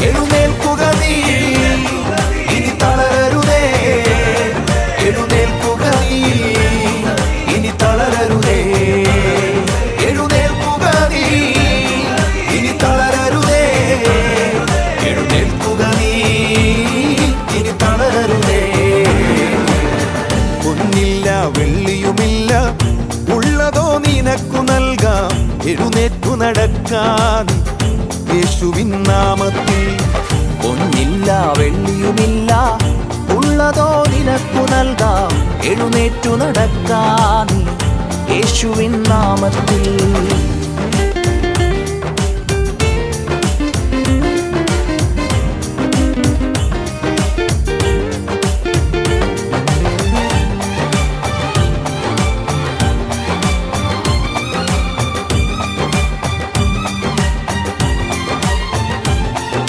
എഴുന്നേൽക്കുക നീ, ഇനി തളരരുതേ. എഴുന്നേൽക്കുക നീ, ഇനി തളരരുതേ. എഴുന്നേൽക്കുക നീ, ഇനി തളരരുതേ. എഴുന്നേൽക്കുക നീ, ഇനി തളരരുതേ. പൊന്നില്ല വെള്ളിയുമില്ല, ഉള്ളതോ നിനക്കു നൽകാം. എഴുന്നേറ്റു നടക്കാൻ യേശുവിൻ നാമത്തിൽ. പൊന്നില്ല വെള്ളിയുമില്ല, ഉള്ളതോ നിനക്കു നൽകാം. എഴുന്നേറ്റു നടക്കാൻ യേശുവിൻ നാമത്തിൽ.